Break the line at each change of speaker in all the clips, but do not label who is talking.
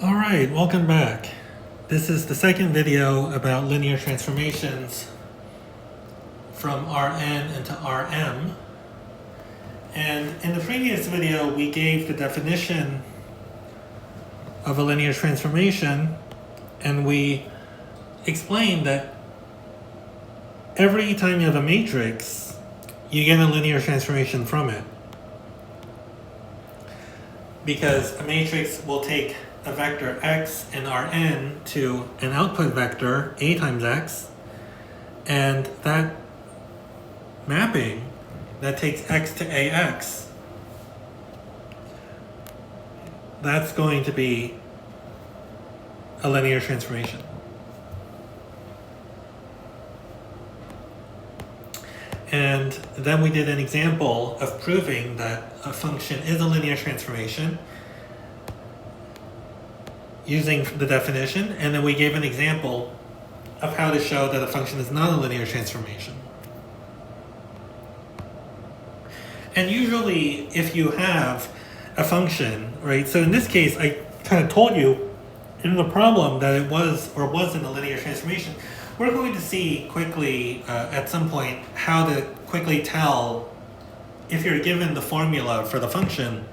All right, welcome back. This is the second video about linear transformations from Rn into Rm. And in the previous video, we gave the definition of a linear transformation, and we explained that every time you have a matrix, you get a linear transformation from it. Because a matrix will take a vector x in Rn to an output vector a times x, and that mapping that takes x to ax, that's going to be a linear transformation. And then we did an example of proving that a function is a linear transformation using the definition, and then we gave an example of how to show that a function is not a linear transformation. And usually if you have a function, right, so in this case I kind of told you in the problem that it was or wasn't a linear transformation. We're going to see quickly at some point how to quickly tell if you're given the formula for the function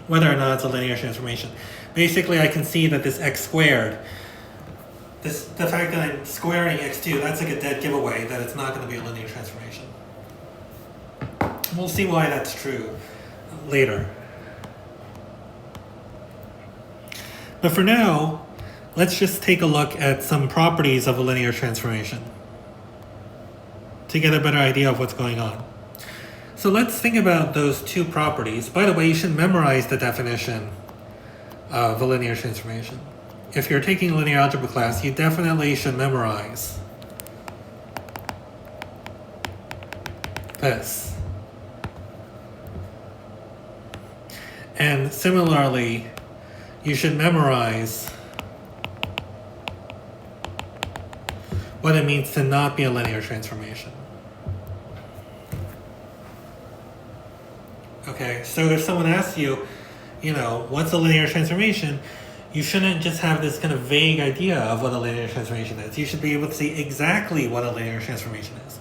whether or not it's a linear transformation. Basically, I can see that this x squared, the fact that I'm squaring x2, that's like a dead giveaway that it's not going to be a linear transformation. We'll see why that's true later. But for now, let's just take a look at some properties of a linear transformation to get a better idea of what's going on. So let's think about those two properties. By the way, you should memorize the definition of a linear transformation. If you're taking a linear algebra class, you definitely should memorize this. And similarly, you should memorize what it means to not be a linear transformation. Okay, so if someone asks you, what's a linear transformation, you shouldn't just have this kind of vague idea of what a linear transformation is. You should be able to see exactly what a linear transformation is.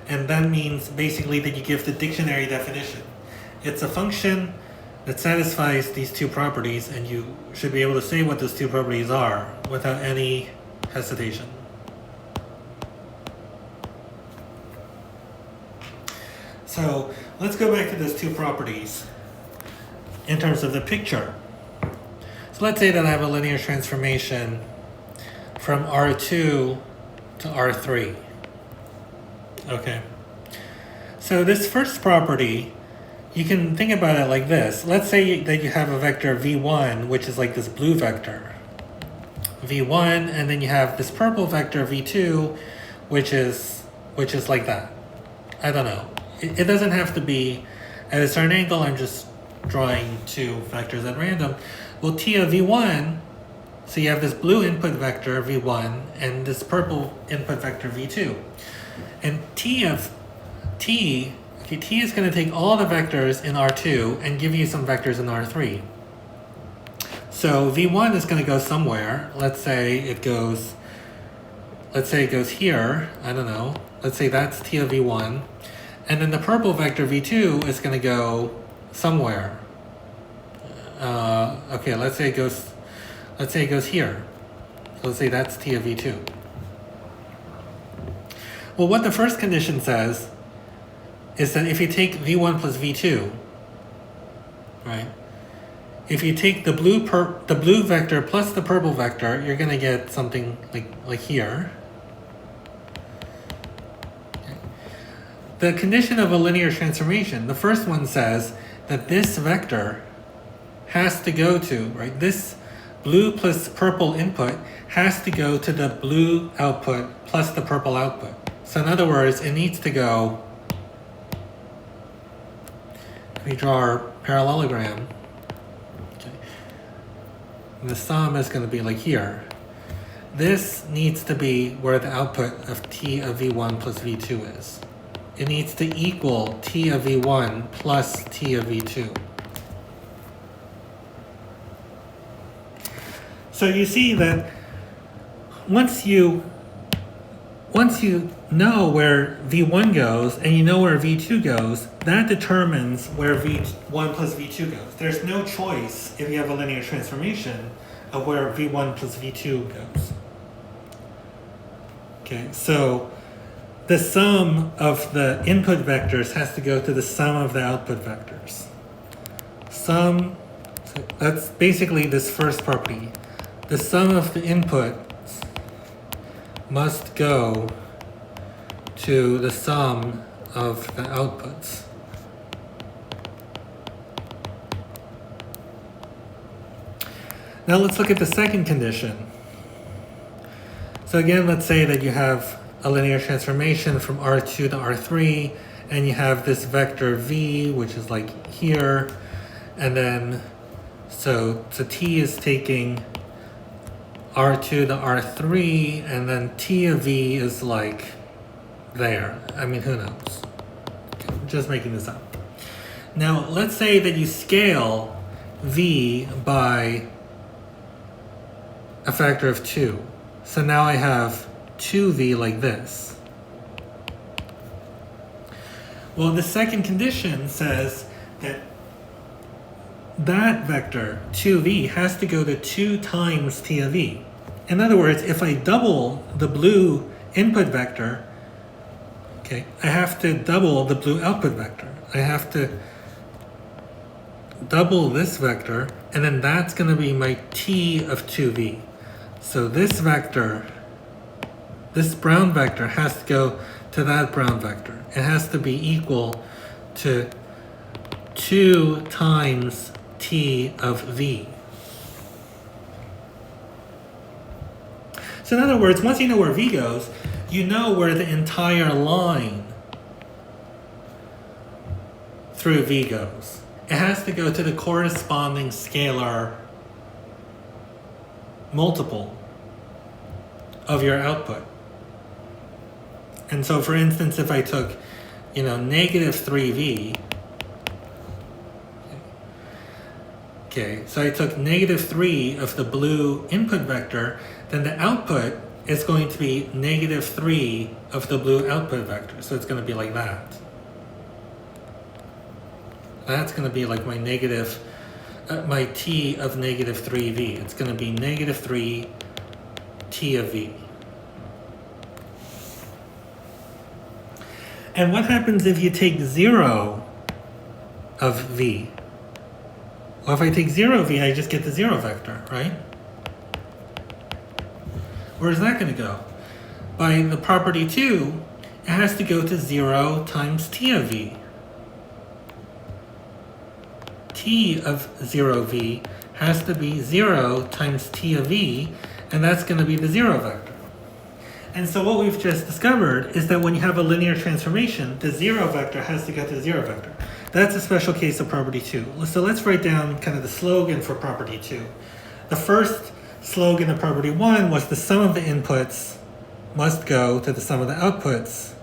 And that means basically that you give the dictionary definition. It's a function that satisfies these two properties, and you should be able to say what those two properties are without any hesitation. So let's go back to those two properties in terms of the picture. So let's say that I have a linear transformation from R2 to R3. Okay. So this first property, you can think about it like this. Let's say that you have a vector v1, which is like this blue vector. v1, and then you have this purple vector v2, which is like that. I don't know. It doesn't have to be at a certain angle. I'm just drawing two vectors at random. Well, t of v1, so you have this blue input vector v1 and this purple input vector v2. And t is going to take all the vectors in R2 and give you some vectors in R3. So v1 is going to go somewhere. Let's say it goes here. I don't know. Let's say that's t of v1. And then the purple vector v2 is going to go somewhere. Okay, let's say it goes here. So let's say that's t of v2. Well, what the first condition says is that if you take v1 plus v2, right? If you take the blue vector plus the purple vector, you're going to get something like here. The condition of a linear transformation, the first one says that this vector has to go to, right, this blue plus purple input has to go to the blue output plus the purple output. So in other words, it needs to go, if we draw our parallelogram, okay, the sum is going to be like here. This needs to be where the output of t of v1 plus v2 is. It needs to equal t of v1 plus t of v2. So you see that once you know where V1 goes and you know where V2 goes, that determines where V1 plus V2 goes. There's no choice if you have a linear transformation of where V1 plus V2 goes. Okay, so the sum of the input vectors has to go to the sum of the output vectors. So that's basically this first property. The sum of the inputs must go to the sum of the outputs. Now let's look at the second condition. So again, let's say that you have a linear transformation from R2 to R3, and you have this vector V, which is like here, and then so T is taking R2 to R3, and then T of V is like there. I mean, who knows? Okay, I'm just making this up. Now, let's say that you scale V by a factor of 2. So now I have 2V like this. Well, the second condition says that that vector, 2V, has to go to 2 times T of V. In other words, if I double the blue input vector, okay, I have to double the blue output vector. I have to double this vector, and then that's going to be my T of 2V. So this vector, this brown vector, has to go to that brown vector. It has to be equal to 2 times T of V. So in other words, once you know where V goes, you know where the entire line through V goes. It has to go to the corresponding scalar multiple of your output. And so for instance, if I took, negative 3V, okay, so I took negative 3 of the blue input vector, then the output is going to be negative 3 of the blue output vector. So it's going to be like that. That's going to be like my my T of negative 3V. It's going to be negative 3 T of V. And what happens if you take 0 of V? Well, if I take 0 V, I just get the 0 vector, right? Where's that going to go? By the property 2, it has to go to 0 times T of V. T of 0V has to be 0 times T of V, and that's going to be the 0 vector. And so what we've just discovered is that when you have a linear transformation, the 0 vector has to go to the 0 vector. That's a special case of property 2. So let's write down kind of the slogan for property 2. The first slogan of property 1 was the sum of the inputs must go to the sum of the outputs.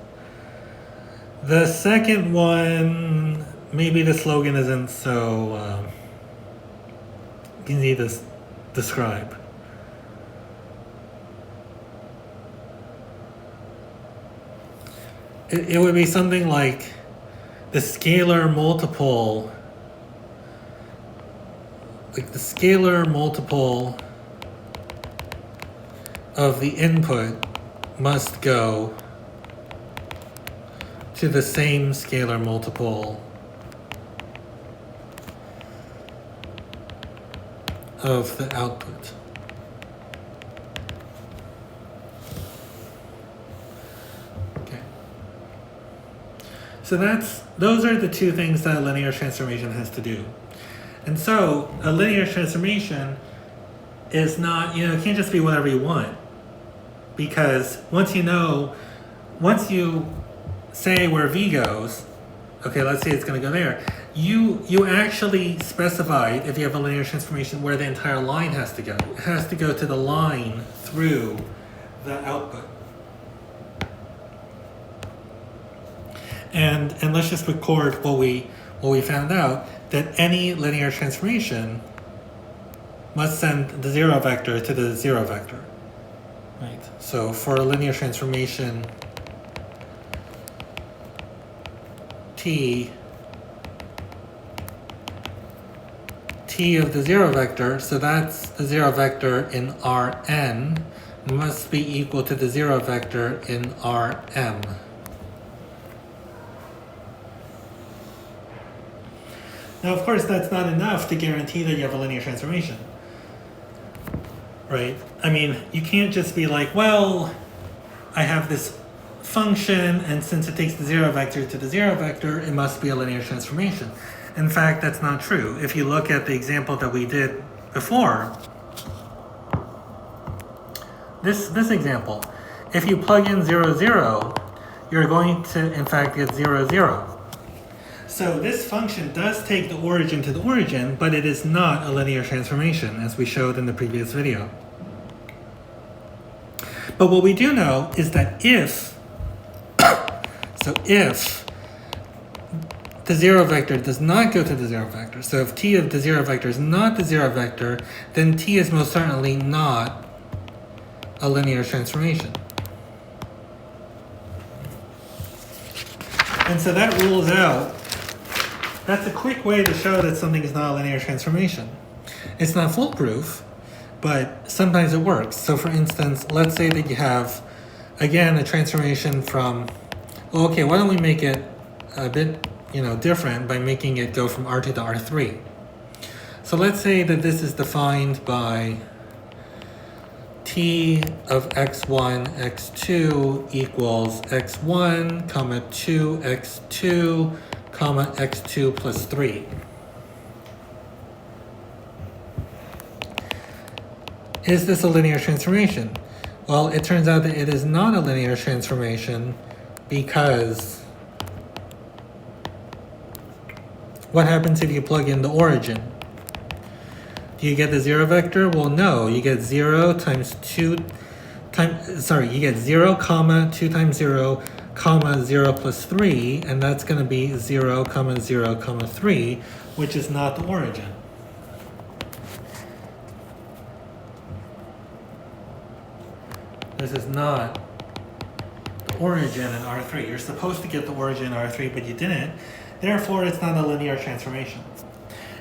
The second one, maybe the slogan isn't so easy to describe. It would be something like the scalar multiple, of the input must go to the same scalar multiple of the output. Okay. So those are the two things that a linear transformation has to do. And so a linear transformation is not, it can't just be whatever you want. Because once you say where V goes, okay, let's say it's going to go there, you actually specified, if you have a linear transformation, where the entire line has to go. It has to go to the line through the output. And let's just record what we found out, that any linear transformation must send the zero vector to the zero vector. Right. So for a linear transformation t of the zero vector, so that's the zero vector in Rn, must be equal to the zero vector in Rm. Now, of course, that's not enough to guarantee that you have a linear transformation, right? I mean, you can't just be like, well, I have this function, and since it takes the zero vector to the zero vector, it must be a linear transformation. In fact, that's not true. If you look at the example that we did before, this example, if you plug in 0, 0, you're going to, in fact, get 0, 0. So this function does take the origin to the origin, but it is not a linear transformation, as we showed in the previous video. But what we do know is that if the zero vector does not go to the zero vector, so if t of the zero vector is not the zero vector, then t is most certainly not a linear transformation. And so that rules out, that's a quick way to show that something is not a linear transformation. It's not foolproof, but sometimes it works. So for instance, let's say that you have, again, a transformation from, well, okay, why don't we make it a bit, different by making it go from R2 to R3. So let's say that this is defined by t of x1, x2 equals x1, comma 2, x2, comma x2 plus 3. Is this a linear transformation? Well, it turns out that it is not a linear transformation because what happens if you plug in the origin? Do you get the zero vector? Well, no, you get 0 times 2 times, you get 0 comma 2 times 0 comma 0 plus 3, and that's going to be 0 comma 0 comma 3, which is not the origin. This is not the origin in R3. You're supposed to get the origin in R3, but you didn't. Therefore, it's not a linear transformation.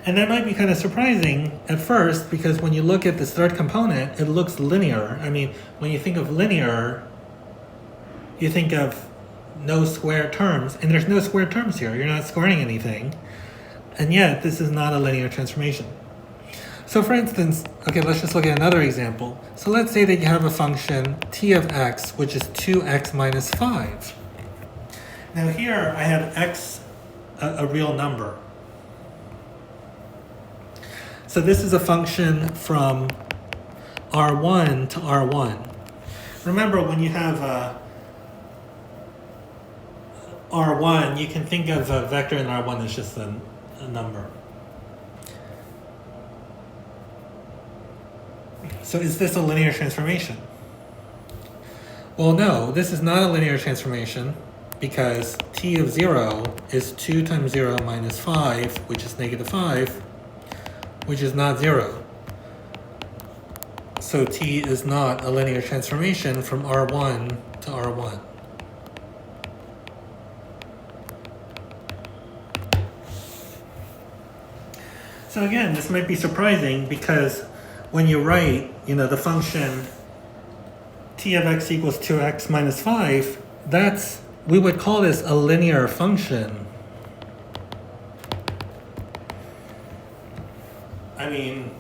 And that might be kind of surprising at first, because when you look at this third component, it looks linear. I mean, when you think of linear, you think of no square terms, and there's no square terms here. You're not squaring anything. And yet, this is not a linear transformation. So for instance, okay, let's just look at another example. So let's say that you have a function t of x, which is 2x minus 5. Now here I have x, a real number. So this is a function from R1 to R1. Remember, when you have R1, you can think of a vector in R1 as just a number. So is this a linear transformation? Well, no, this is not a linear transformation because t of 0 is 2 times 0 minus 5, which is negative 5, which is not 0. So t is not a linear transformation from R1 to R1. So again, this might be surprising because when you write, the function t of x equals 2x minus 5, we would call this a linear function. I mean,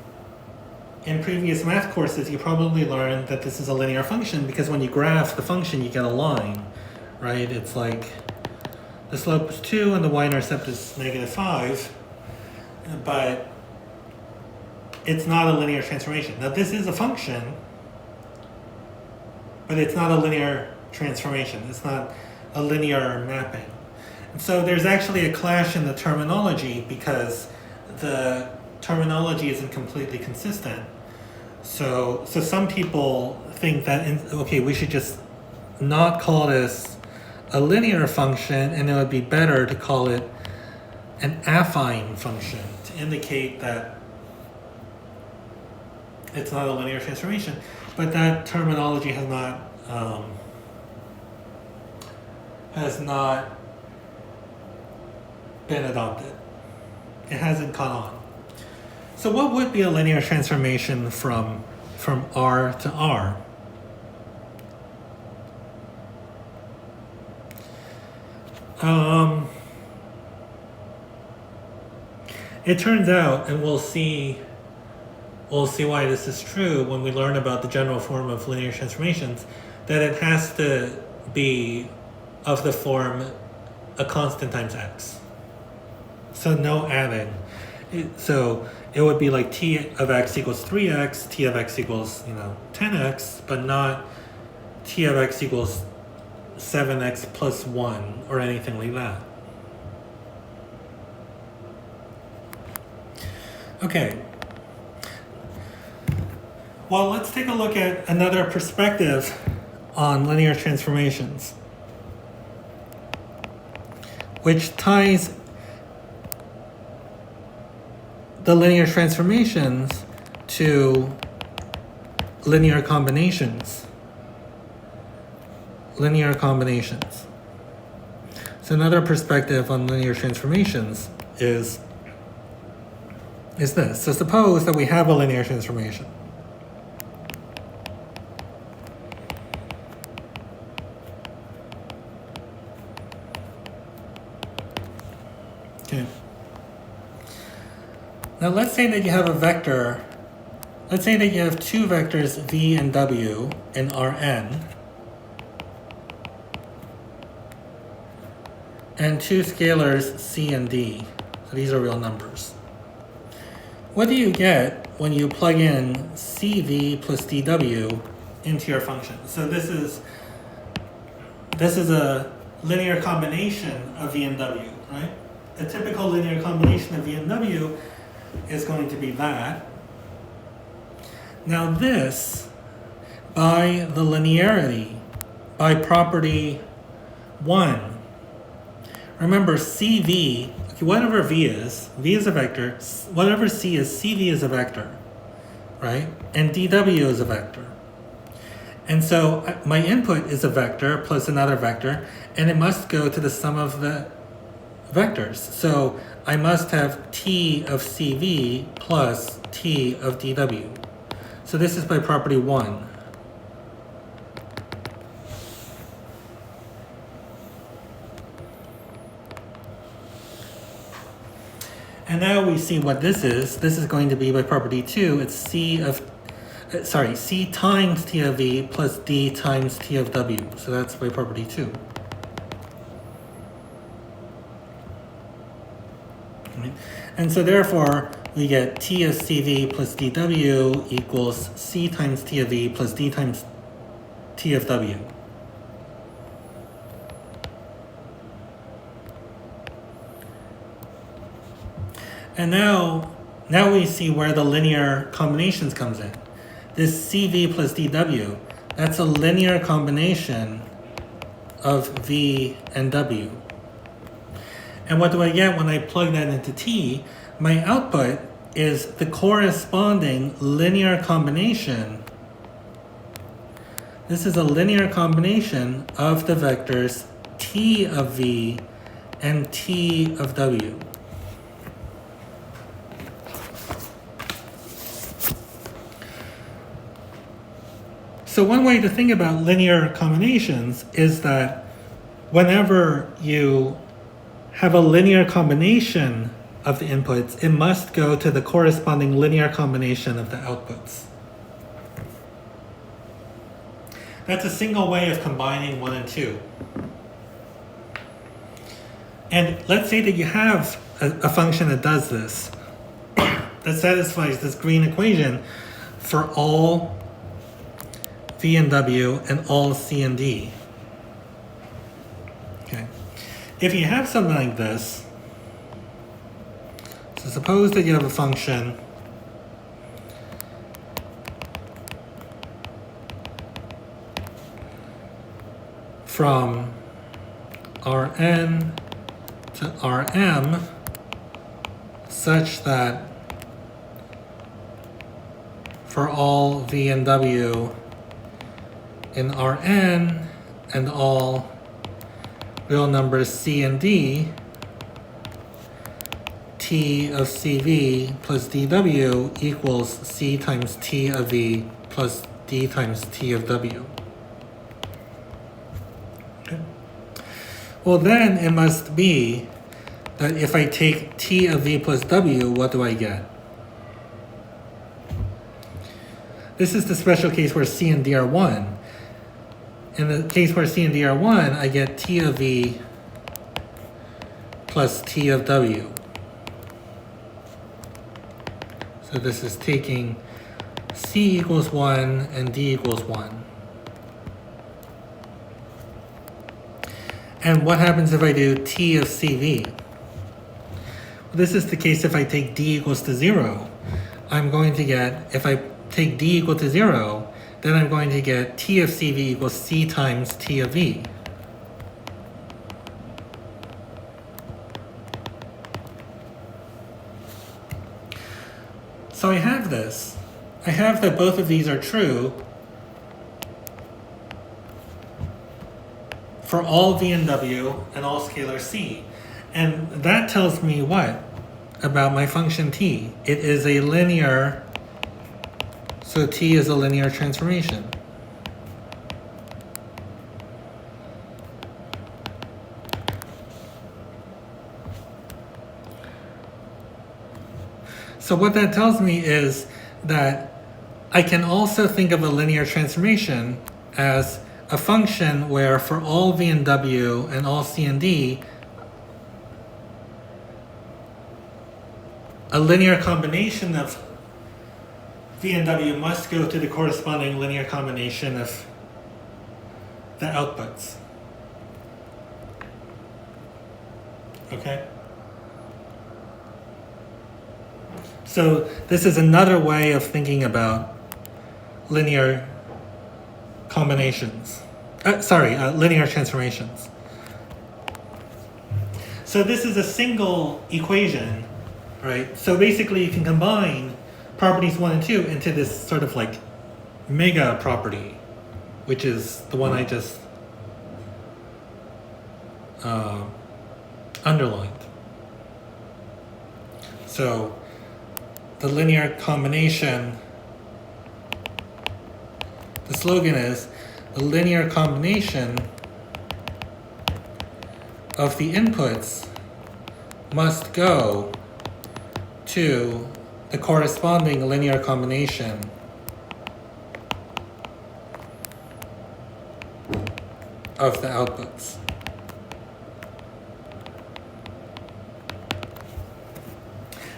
in previous math courses, you probably learned that this is a linear function because when you graph the function, you get a line, right? It's like the slope is 2 and the y-intercept is negative 5, but it's not a linear transformation. Now this is a function, but it's not a linear transformation. It's not a linear mapping. And so there's actually a clash in the terminology because the terminology isn't completely consistent. So some people think that, okay, we should just not call this a linear function, and it would be better to call it an affine function to indicate that it's not a linear transformation. But that terminology has not been adopted. It hasn't caught on. So what would be a linear transformation from R to R? It turns out, and we'll see why this is true when we learn about the general form of linear transformations, that it has to be of the form a constant times x. So no adding. So it would be like t of x equals 3x, t of x equals 10x, but not t of x equals 7x plus 1 or anything like that. Okay. Well, let's take a look at another perspective on linear transformations, which ties the linear transformations to linear combinations. Linear combinations. So another perspective on linear transformations is this. So suppose that we have a linear transformation. Okay. Now let's say that you have a vector. Let's say that you have two vectors v and w in Rn, and two scalars c and d. So these are real numbers. What do you get when you plug in cv plus dw into your function? So this is a linear combination of v and w, right? A typical linear combination of v and w is going to be that. Now this, by the linearity, by property 1, remember CV, whatever V is a vector, whatever C is, CV is a vector, right? And DW is a vector. And so my input is a vector plus another vector, and it must go to the sum of the vectors. So I must have T of CV plus T of DW. So this is by property 1. And now we see what this is. This is going to be by property 2. It's C times T of V plus D times T of W. So that's by property 2. Right. And so therefore, we get T of CV plus DW equals C times T of V plus D times T of W. And now we see where the linear combinations comes in. This CV plus DW, that's a linear combination of V and W. And what do I get when I plug that into T? My output is the corresponding linear combination. This is a linear combination of the vectors T of V and T of W. So one way to think about linear combinations is that whenever you have a linear combination of the inputs, it must go to the corresponding linear combination of the outputs. That's a single way of combining 1 and 2. And let's say that you have a function that does this, that satisfies this green equation for all V and W and all C and D. Okay. If you have something like this, so suppose that you have a function from Rn to Rm such that for all V and W in Rn and all real numbers C and D, T of CV plus dW equals C times T of V plus D times T of W. Okay. Well, then it must be that if I take T of V plus W, what do I get? This is the special case where C and D are 1. In the case where C and D are 1, I get T of V plus T of W. So this is taking C equals 1 and D equals 1. And what happens if I do T of CV? Well, this is the case if I take D equals to 0. I'm going to get, if I take D equal to 0, then I'm going to get T of CV equals C times T of V. So I have this. I have that both of these are true for all V and W and all scalar C. And that tells me what about my function T? It is a linear, so T is a linear transformation. So what that tells me is that I can also think of a linear transformation as a function where for all V and W and all C and D, a linear combination of V and W must go to the corresponding linear combination of the outputs. Okay? So this is another way of thinking about linear combinations. Linear transformations. So this is a single equation, right? So basically you can combine properties 1 and 2 into this sort of like mega property, which is the one I just underlined. So the linear combination, the slogan is the linear combination of the inputs must go to the corresponding linear combination of the outputs.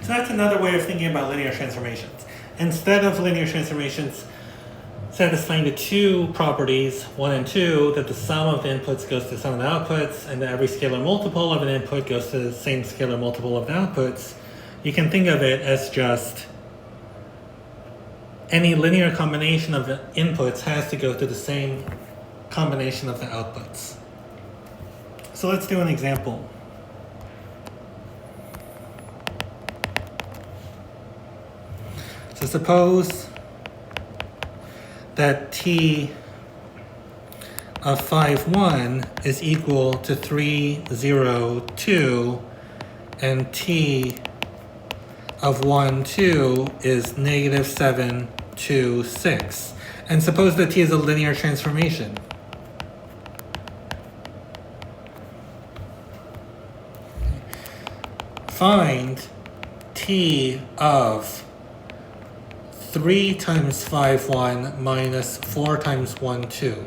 So that's another way of thinking about linear transformations. Instead of linear transformations satisfying the two properties, 1 and 2, that the sum of the inputs goes to the sum of the outputs, and that every scalar multiple of an input goes to the same scalar multiple of the outputs, you can think of it as just any linear combination of the inputs has to go to the same combination of the outputs. So let's do an example. So suppose that T of 5, 1 is equal to 3, 0, 2, and T of 1, 2 is negative 7, 2, 6. And suppose that T is a linear transformation. Find T of 3 times 5, 1 minus 4 times 1, 2.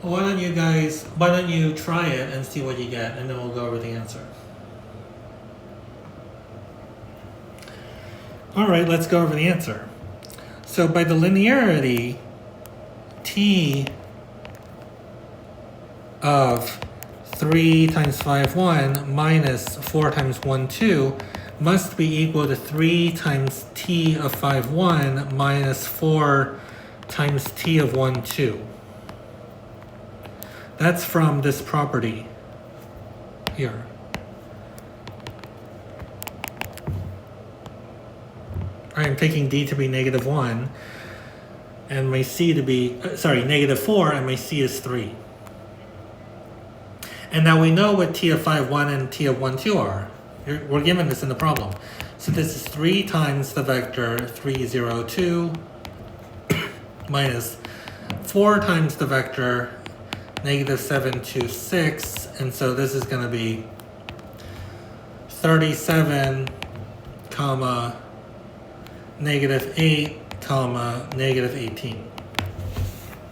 Why don't you try it and see what you get, and then we'll go over the answer. All right, let's go over the answer. So by the linearity, T of 3 times 5, 1 minus 4 times 1, 2 must be equal to 3 times T of 5, 1 minus 4 times T of 1, 2. That's from this property here. I'm taking D to be -1 and my C to be, -4 and my C is 3. And now we know what T of phi 1 and T of 1, 2 are. We're given this in the problem. So this is 3 times the vector 3, 0, 2 minus 4 times the vector -7, 2, 6. And so this is going to be 37, comma, -8, comma, -18.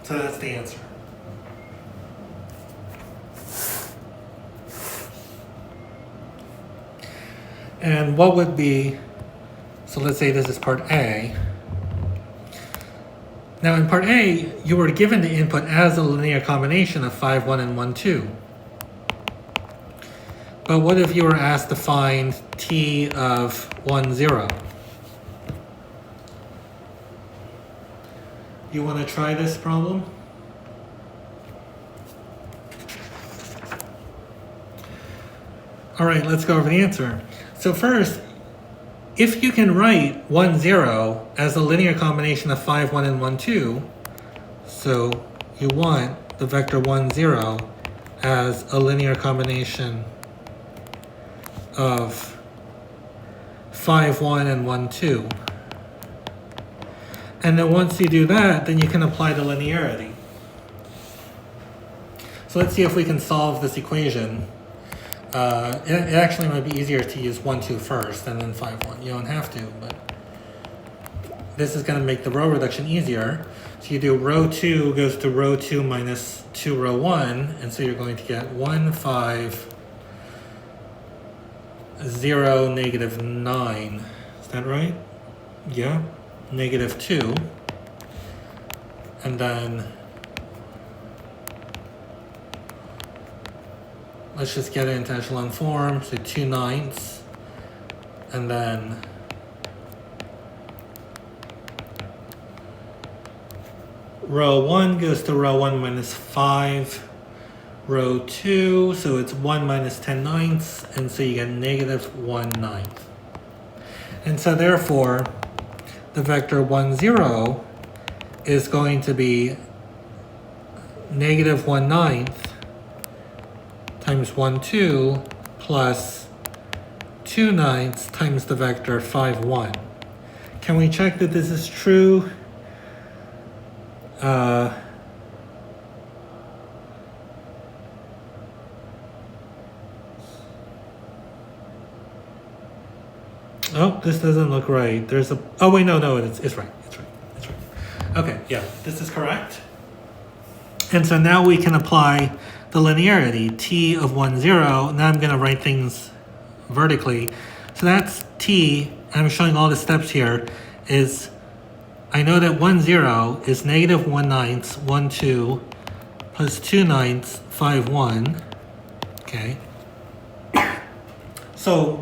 So that's the answer. And what would be, so let's say this is part A. Now in part A, you were given the input as a linear combination of 5, 1 and 1, 2. But what if you were asked to find T of 1, 0? You want to try this problem? All right, let's go over the answer. So first, if you can write 1, 0 as a linear combination of 5, 1 and 1, 2, so you want the vector 1, 0 as a linear combination of 5, 1 and 1, 2. And then once you do that, then you can apply the linearity. So let's see if we can solve this equation. It actually might be easier to use 1, 2 first and then 5, 1. You don't have to, but this is going to make the row reduction easier. So you do row 2 goes to row 2 minus 2 row 1, and so you're going to get 1, 5, 0, -9. Is that right? Yeah. -2. And then let's just get it into echelon form, so 2/9, and then row 1 goes to row 1 minus 5, row 2, so it's 1 minus 10/9, and so you get -1/9. And so therefore, the vector 1, 0 is going to be -1/9 times 1, 2 plus 2/9 times the vector 5, 1. Can we check that this is true? Oh, this doesn't look right. There's a, oh wait, no, it's right. It's right. Okay, yeah, this is correct. And so now we can apply the linearity, T of 1, 0. Now I'm going to write things vertically. So that's T, I'm showing all the steps here, is I know that 1, 0 is -1/9, 1, 2, plus 2/9, 5, 1. Okay. So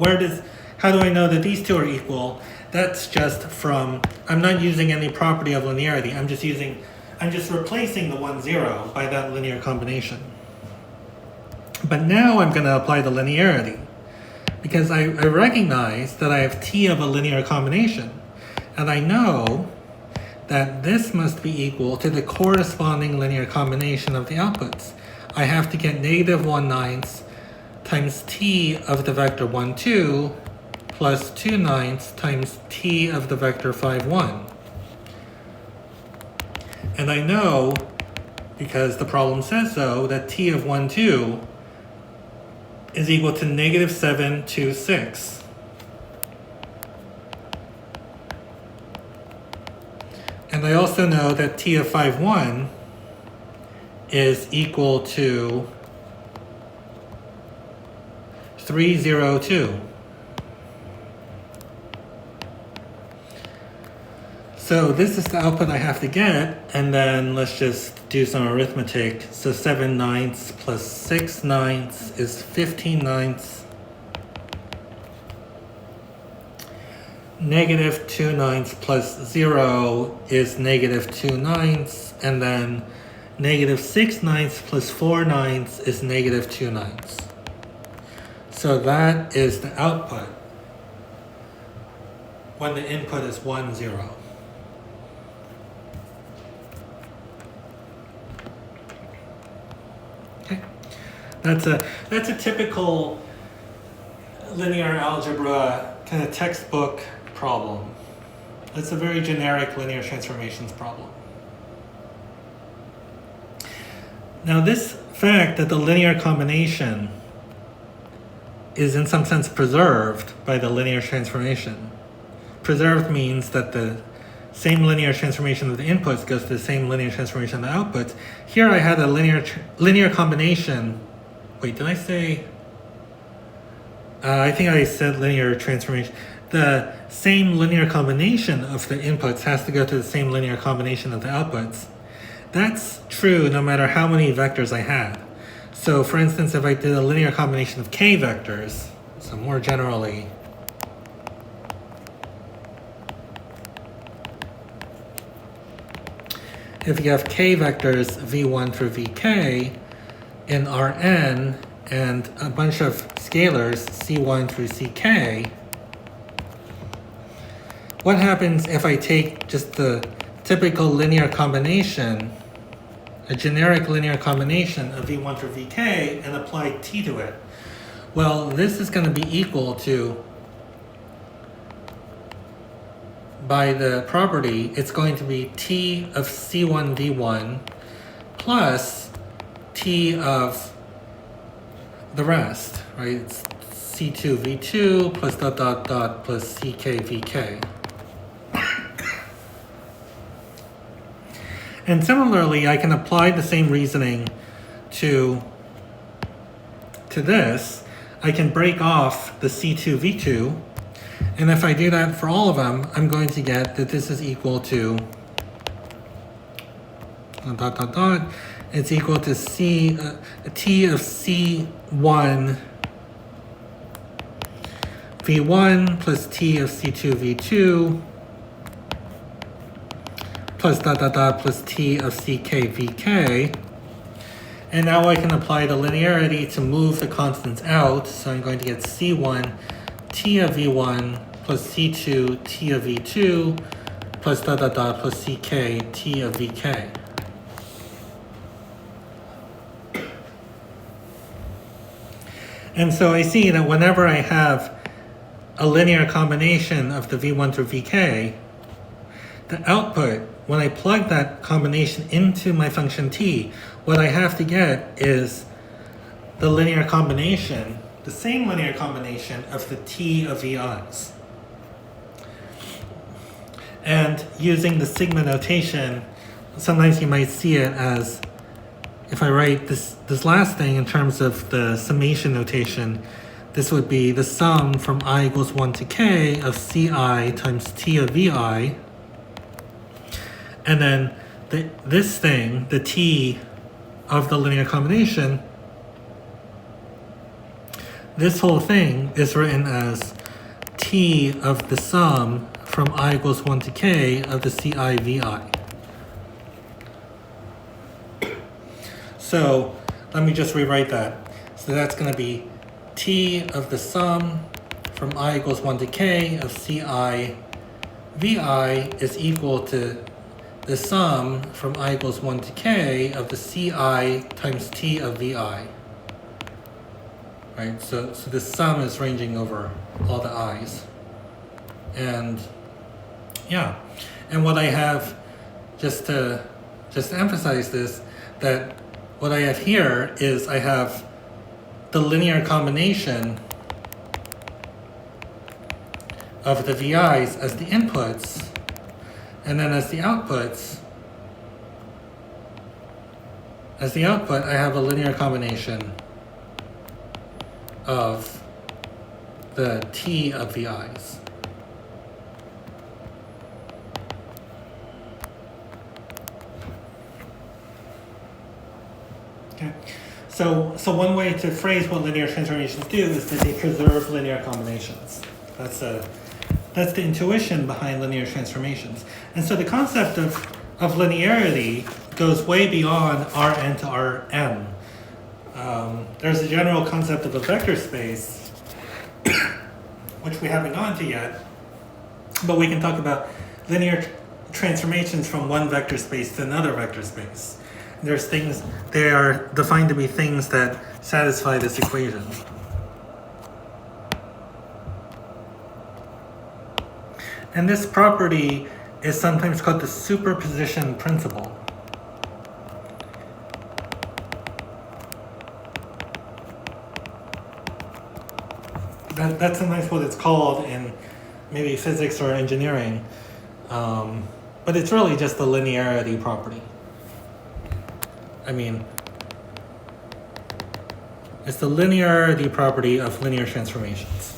how do I know that these two are equal? That's just from, I'm not using any property of linearity. I'm just replacing the 1, 0 by that linear combination. But now I'm going to apply the linearity because I recognize that I have T of a linear combination. And I know that this must be equal to the corresponding linear combination of the outputs. I have to get -1/9 times T of the vector 1, 2 plus 2/9 times T of the vector 5, 1. And I know, because the problem says so, that T of 1, 2 is equal to -7, 2, 6. And I also know that T of 5, 1 is equal to 3, 0, 2. So this is the output I have to get, and then let's just do some arithmetic. So 7/9 plus 6/9 is 15/9. -2/9 plus 0 is -2/9, and then -6/9 plus 4/9 is -2/9. So that is the output when the input is 1, 0. Okay, that's a typical linear algebra kind of textbook problem. It's a very generic linear transformations problem. Now this fact that the linear combination is in some sense preserved by the linear transformation. Preserved means that the same linear transformation of the inputs goes to the same linear transformation of the outputs. Here I had a linear combination. Wait, did I say? I think I said linear transformation. The same linear combination of the inputs has to go to the same linear combination of the outputs. That's true no matter how many vectors I had. So for instance, if I did a linear combination of k vectors, so more generally, if you have k vectors v1 through vk in Rn and a bunch of scalars c1 through ck, what happens if I take just the typical linear combination, a generic linear combination of v1 through vk, and apply t to it? Well, this is going to be equal to, by the property, it's going to be t of c1 v1 plus t of the rest, right? It's c2 v2 plus dot dot dot plus ck vk. And similarly, I can apply the same reasoning to this. I can break off the c2 v2, and if I do that for all of them, I'm going to get that this is equal to dot dot dot. It's equal to t of c1 v1 plus t of c2 v2 plus dot dot dot plus t of ck vk. And now I can apply the linearity to move the constants out. So I'm going to get c1 t of v1 plus c2 t of v2 plus dot dot dot plus ck t of vk. And so I see that whenever I have a linear combination of the v1 through vk, the output, when I plug that combination into my function t, what I have to get is the linear combination, the same linear combination of the t of vi's. And using the sigma notation, sometimes you might see it as, if I write this last thing in terms of the summation notation, this would be the sum from I equals 1 to k of ci times t of vi. And then this thing, the t of the linear combination, this whole thing is written as t of the sum from I equals 1 to k of the ci vi. So let me just rewrite that. So that's going to be t of the sum from I equals 1 to k of ci vi is equal to the sum from I equals 1 to k of the ci times t of vi. Right? So the sum is ranging over all the i's. And yeah. And what I have, just to emphasize this, that what I have here is I have the linear combination of the vi's as the inputs, and then as the outputs, I have a linear combination of the t of vi's. Okay. So one way to phrase what linear transformations do is that they preserve linear combinations. That's the intuition behind linear transformations. And so the concept of linearity goes way beyond Rn to Rm. There's a general concept of a vector space which we haven't gone to yet, but we can talk about linear transformations from one vector space to another vector space. There's things, they are defined to be things that satisfy this equation. And this property is sometimes called the superposition principle. That's sometimes what it's called in maybe physics or engineering. But it's really just the linearity property. I mean, it's the linearity property of linear transformations.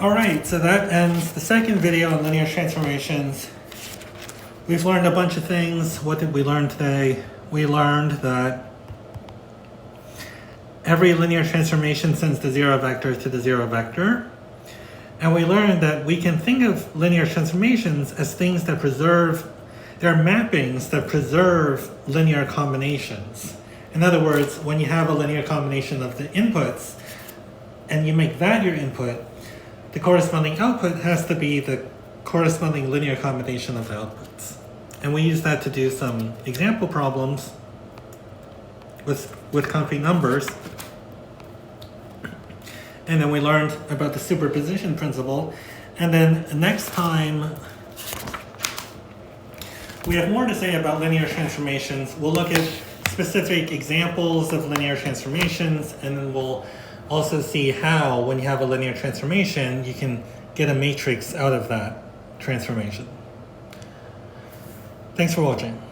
All right, so that ends the second video on linear transformations. We've learned a bunch of things. What did we learn today? We learned that every linear transformation sends the zero vector to the zero vector. And we learned that we can think of linear transformations as things that preserve, they're mappings that preserve linear combinations. In other words, when you have a linear combination of the inputs and you make that your input, the corresponding output has to be the corresponding linear combination of the outputs. And we use that to do some example problems with concrete numbers. And then we learned about the superposition principle. And then next time, we have more to say about linear transformations. We'll look at specific examples of linear transformations, and then we'll also see how, when you have a linear transformation, you can get a matrix out of that transformation. Thanks for watching.